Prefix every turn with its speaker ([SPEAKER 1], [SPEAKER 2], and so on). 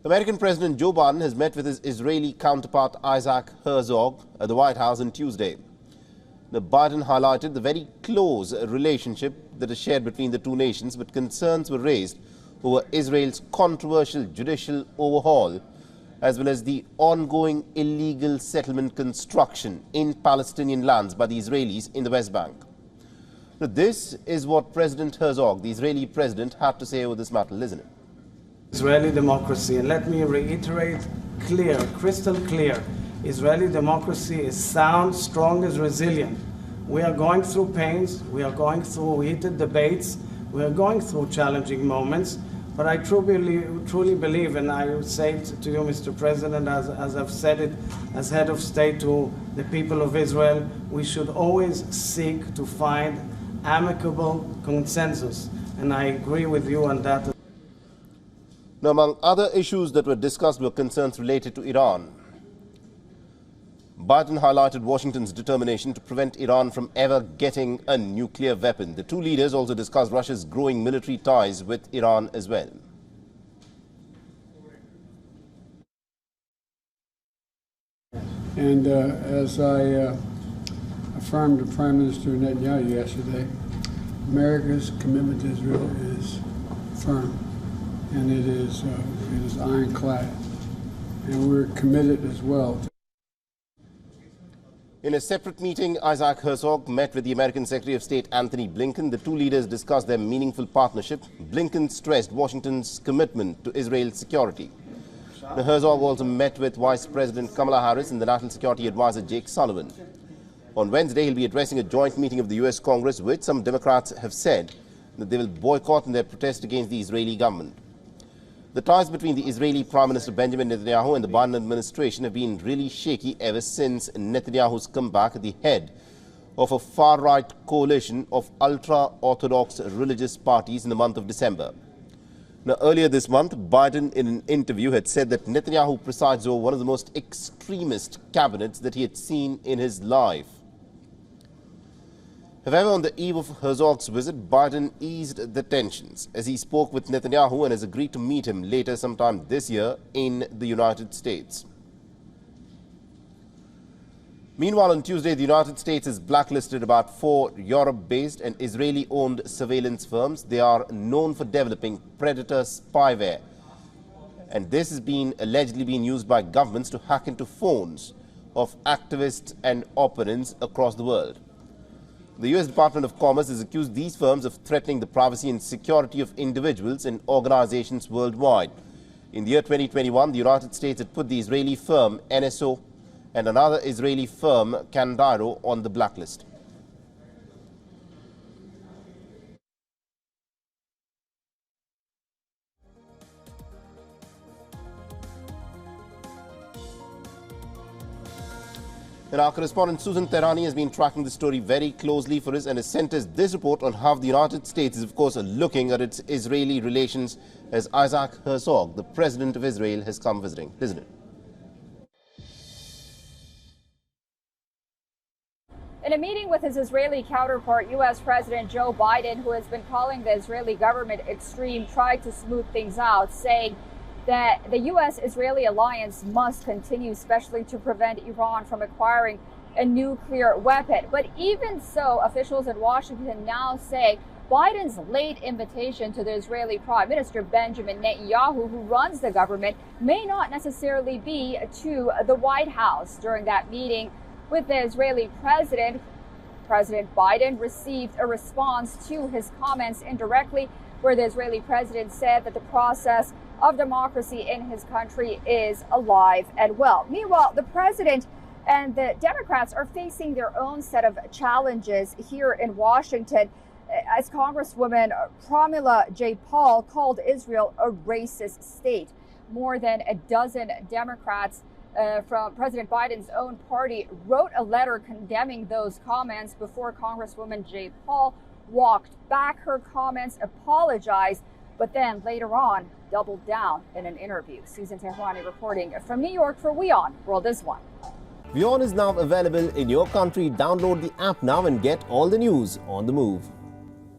[SPEAKER 1] American President Joe Biden has met with his Israeli counterpart Isaac Herzog at the White House on Tuesday. Biden highlighted the very close relationship that is shared between the two nations, but concerns were raised over Israel's controversial judicial overhaul, as well as the ongoing illegal settlement construction in Palestinian lands by the Israelis in the West Bank. Now, this is what President Herzog, the Israeli president, had to say over this matter. Listen in.
[SPEAKER 2] Israeli democracy, and let me reiterate clear, crystal clear, Israeli democracy is sound, strong, is resilient. We are going through pains, we are going through heated debates, we are going through challenging moments, but I truly believe, and I will say to you, Mr. President, as I've said it as head of state to the people of Israel, we should always seek to find amicable consensus, and I agree with you on that.
[SPEAKER 1] Now, among other issues that were discussed were concerns related to Iran. Biden highlighted Washington's determination to prevent Iran from ever getting a nuclear weapon. The two leaders also discussed Russia's growing military ties with Iran as well.
[SPEAKER 3] And as I affirmed to Prime Minister Netanyahu yesterday, America's commitment to Israel is firm. And it is ironclad, and we're committed as well.
[SPEAKER 1] In a separate meeting, Isaac Herzog met with the American Secretary of State Antony Blinken. The two leaders discussed their meaningful partnership. Blinken stressed Washington's commitment to Israel's security. The Herzog also met with Vice President Kamala Harris and the National Security Advisor Jake Sullivan. On Wednesday, he'll be addressing a joint meeting of the U.S. Congress, which some Democrats have said that they will boycott in their protest against the Israeli government. The ties between the Israeli Prime Minister Benjamin Netanyahu and the Biden administration have been really shaky ever since Netanyahu's comeback at the head of a far-right coalition of ultra-Orthodox religious parties in the month of December. Now, earlier this month, Biden in an interview had said that Netanyahu presides over one of the most extremist cabinets that he had seen in his life. However, on the eve of Herzog's visit, Biden eased the tensions as he spoke with Netanyahu and has agreed to meet him later sometime this year in the United States. Meanwhile, on Tuesday, the United States has blacklisted about 4 Europe-based and Israeli-owned surveillance firms. They are known for developing predator spyware, and this has allegedly been used by governments to hack into phones of activists and opponents across the world. The U.S. Department of Commerce has accused these firms of threatening the privacy and security of individuals and organizations worldwide. In the year 2021, the United States had put the Israeli firm NSO and another Israeli firm, Candairo, on the blacklist. And our correspondent Susan Tehrani has been tracking the story very closely for us and has sent us this report on how the United States is, of course, looking at its Israeli relations as Isaac Herzog, the president of Israel, has come visiting. Listen in.
[SPEAKER 4] In a meeting with his Israeli counterpart, U.S. President Joe Biden, who has been calling the Israeli government extreme, tried to smooth things out, saying that the U.S.-Israeli alliance must continue, especially to prevent Iran from acquiring a nuclear weapon. But even so, officials in Washington now say Biden's late invitation to the Israeli Prime Minister Benjamin Netanyahu, who runs the government, may not necessarily be to the White House. During that meeting with the Israeli president, President Biden received a response to his comments indirectly, where the Israeli president said that the process of democracy in his country is alive and well. Meanwhile, the president and the Democrats are facing their own set of challenges here in Washington, as Congresswoman Pramila Jayapal called Israel a racist state. More than a dozen Democrats from President Biden's own party wrote a letter condemning those comments before Congresswoman Jayapal walked back her comments, apologized, but then later on doubled down in an interview. Susan Tehrani reporting from New York for WION World is One.
[SPEAKER 1] WION is now available in your country. Download the app now and get all the news on the move.